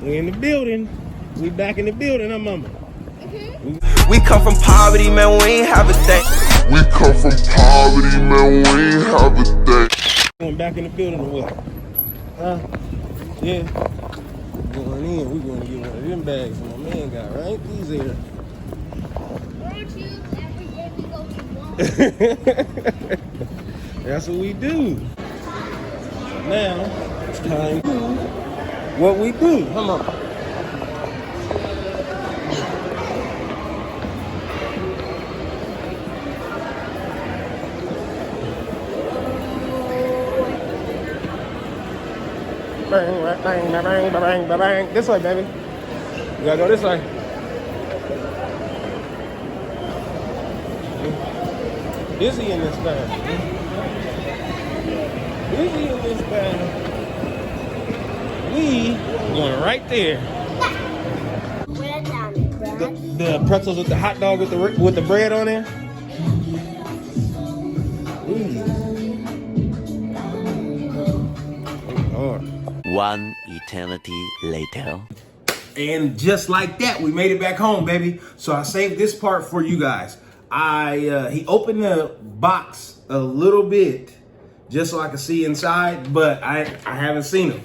We in the building. We back in the building, huh, mama? We come from poverty, man, we ain't have a thing. We come from poverty, man, we ain't have a thing. Going back in the building or what? Huh? Yeah. Going in, we gonna get one of them bags my man got, right? These here. Aren't you? Every day we go to one. That's what we do. So now, it's time to do what we do. Come on. Bang, bang, bang, bang, bang, bang. This way, baby. You gotta go this way. Busy in this bag. Busy in this bag. We going right there. The pretzels with the hot dog with the bread on there. One eternity later. And just like that, we made it back home, baby. So I saved this part for you guys. He opened the box a little bit just so I could see inside, but I haven't seen him.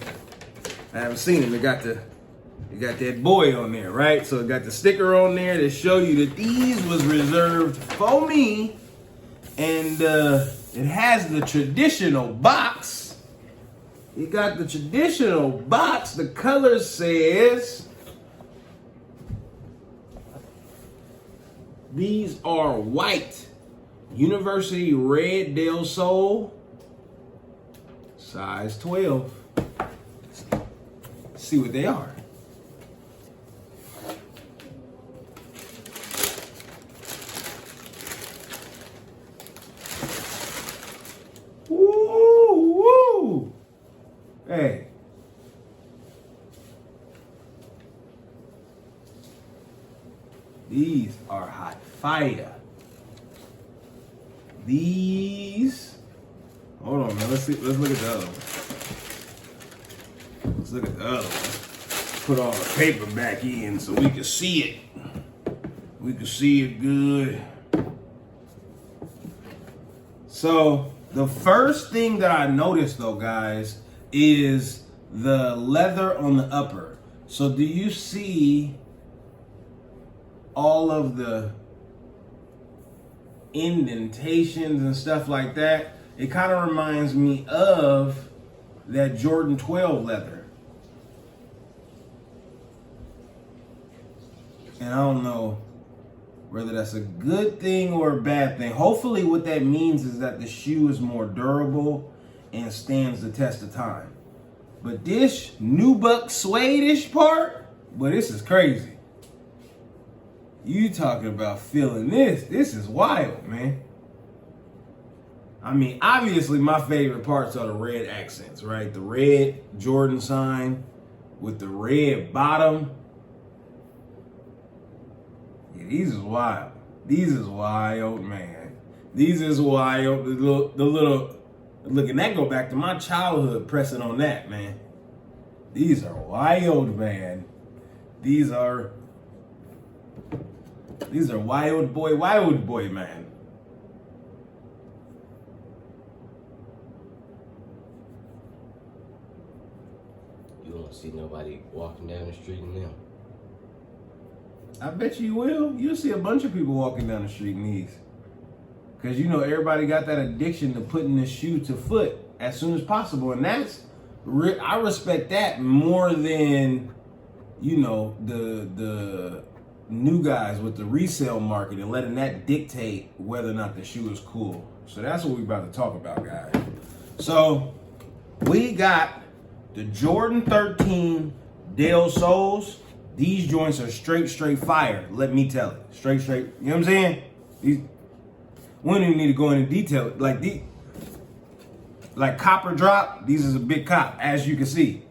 I haven't seen him. It got that boy on there, right? So it got the sticker on there to show you that these was reserved for me. And it has the traditional box. It got the traditional box. The color says these are white University Red Del Sol, size 12. Let's see what they are. Woo, woo. Hey. These are hot fire. These. Hold on, man. Let's see. Let's look at the other one. Let's look at the other one. Put all the paper back in so we can see it. We can see it good. So the first thing that I noticed, though, guys, is the leather on the upper. So do you see all of the indentations and stuff like that? It kind of reminds me of that Jordan 12 leather. And I don't know whether that's a good thing or a bad thing. Hopefully what that means is that the shoe is more durable and stands the test of time. But this nubuck suede-ish part, boy, this is crazy. You talking about feeling this. This is wild, man. I mean, obviously my favorite parts are the red accents, right? The red Jordan sign with the red bottom. Yeah, these is wild. These is wild, man. These is wild. The little, look, and that go back to my childhood pressing on that, man. These are wild, man. These are wild boy, man. You won't see nobody walking down the street in them. I bet you will. You'll see a bunch of people walking down the street in these. Because, you know, everybody got that addiction to putting the shoe to foot as soon as possible. And that's, I respect that more than, you know, the new guys with the resale market and letting that dictate whether or not the shoe is cool. So that's what we're about to talk about, guys. So we got the Jordan 13 Del Sols. These joints are straight fire, let me tell it. Straight, you know what I'm saying? These, we don't even need to go into detail. Like copper drop, these is a big cop, as you can see.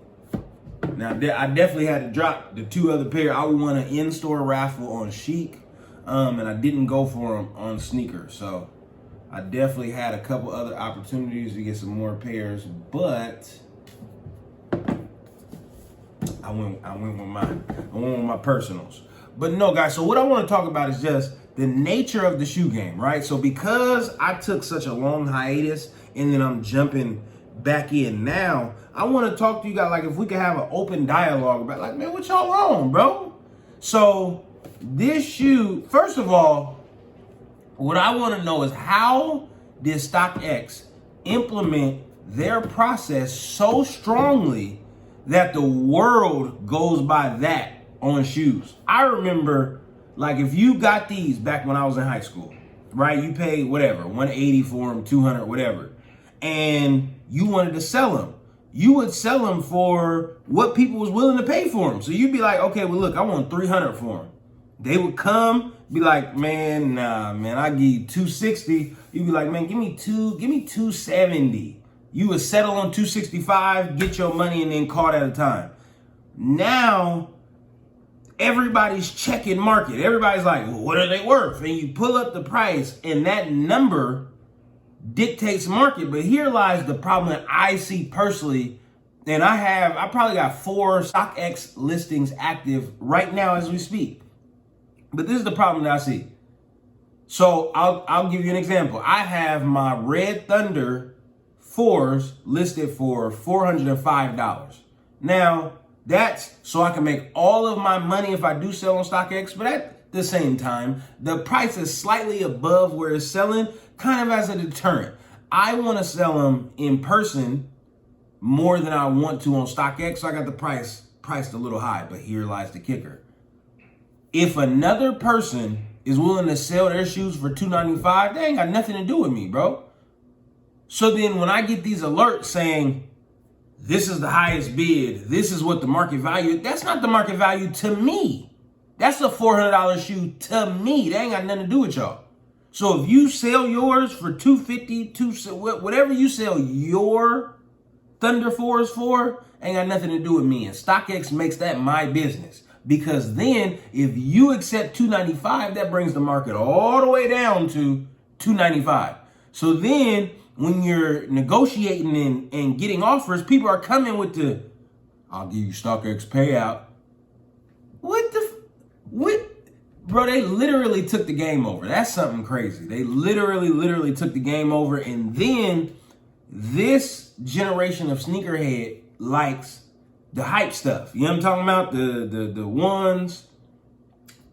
Now, I definitely had to drop the two other pair. I won an in-store raffle on Chic, and I didn't go for them on sneakers. So I definitely had a couple other opportunities to get some more pairs, but I went with my personals. But no, guys, so what I want to talk about is just the nature of the shoe game, right? So because I took such a long hiatus and then I'm jumping back in now, I want to talk to you guys, like, if we could have an open dialogue about, like, man, what y'all on, bro? So this shoe, first of all, what I want to know is, how did StockX implement their process so strongly that the world goes by that on shoes? I remember, like, if you got these back when I was in high school, right? You paid whatever, 180 for them, 200, whatever, and you wanted to sell them. You would sell them for what people was willing to pay for them. So you'd be like, okay, well, look, I want 300 for them. They would come, be like, man, nah, man, I give you 260. You'd be like, man, give me 270. You would settle on 265, get your money, and then call it at a time. Now, everybody's checking market. Everybody's like, well, what are they worth? And you pull up the price, and that number dictates market. But here lies the problem that I see personally. And I probably got 4 StockX listings active right now as we speak. But this is the problem that I see. So I'll give you an example. I have my Red Thunder 4s listed for $405. Now, that's so I can make all of my money if I do sell on StockX, but at the same time, the price is slightly above where it's selling, kind of as a deterrent. I want to sell them in person more than I want to on StockX, so I got the price priced a little high, but here lies the kicker. If another person is willing to sell their shoes for $295, they ain't got nothing to do with me, bro. So then when I get these alerts saying, this is the highest bid, this is what the market value, that's not the market value to me. That's a $400 shoe to me. They ain't got nothing to do with y'all. So if you sell yours for $250, whatever you sell your Thunder 4s for, ain't got nothing to do with me. And StockX makes that my business. Because then if you accept $295, that brings the market all the way down to $295. So then when you're negotiating and getting offers, people are coming with the, I'll give you StockX payout. What? Bro, they literally took the game over. That's something crazy. They literally took the game over. And then this generation of sneakerhead likes the hype stuff. You know what I'm talking about? The 1s,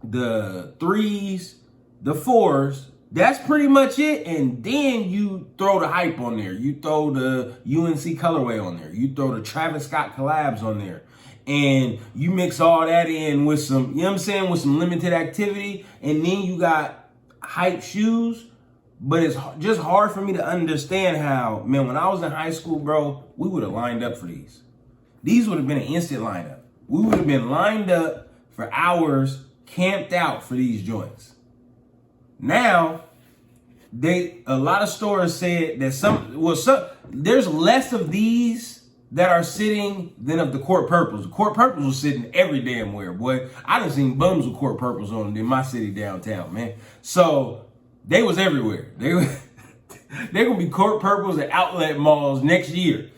the 3s, the 4s. That's pretty much it. And then you throw the hype on there. You throw the UNC colorway on there. You throw the Travis Scott collabs on there. And you mix all that in with some, you know what I'm saying, with some limited activity. And then you got hype shoes. But it's just hard for me to understand how, man, when I was in high school, bro, we would have lined up for these. These would have been an instant lineup. We would have been lined up for hours, camped out for these joints. Now, a lot of stores said that there's less of these that are sitting than of the court purples. The court purples was sitting every damn where, boy. I done seen bums with court purples on them in my city downtown, man. So they was everywhere. They're gonna be court purples at outlet malls next year.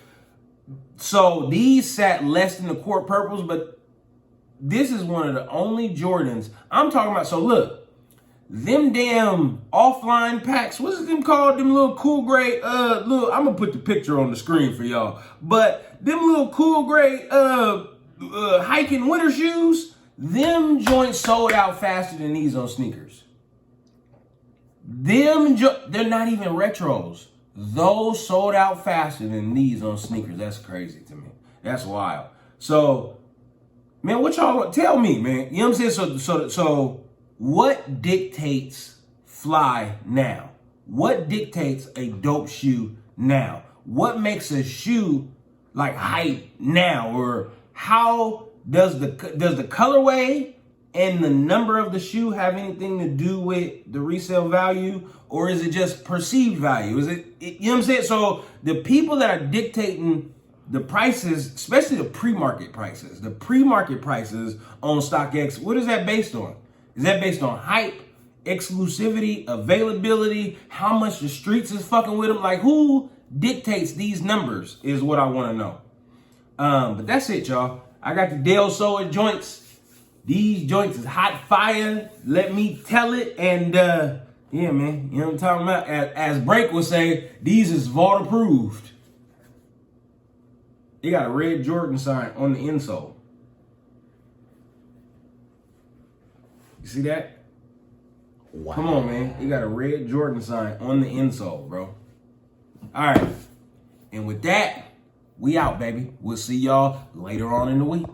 So these sat less than the court purples, but this is one of the only Jordans I'm talking about. So look, them damn offline packs, what's them called? Them little cool gray, I'm gonna put the picture on the screen for y'all. But them little cool gray hiking winter shoes, them joints sold out faster than these on sneakers. They're not even retros. Those sold out faster than these on sneakers. That's crazy to me. That's wild. So, man, what y'all tell me, man? You know what I'm saying? So what dictates fly now? What dictates a dope shoe now? What makes a shoe like hype now? Or how does the colorway and the number of the shoe have anything to do with the resale value? Or is it just perceived value? Is it, you know what I'm saying? So the people that are dictating the prices, especially the pre-market prices on StockX, what is that based on? Is that based on hype, exclusivity, availability, how much the streets is fucking with them? Like, who dictates these numbers is what I want to know. But that's it, y'all. I got the Del Sol joints. These joints is hot fire. Let me tell it. And yeah, man, you know what I'm talking about? As Break would say, these is waterproofed. They got a red Jordan sign on the insole. You see that? Wow. Come on, man. You got a red Jordan sign on the insole, bro. All right. And with that, we out, baby. We'll see y'all later on in the week.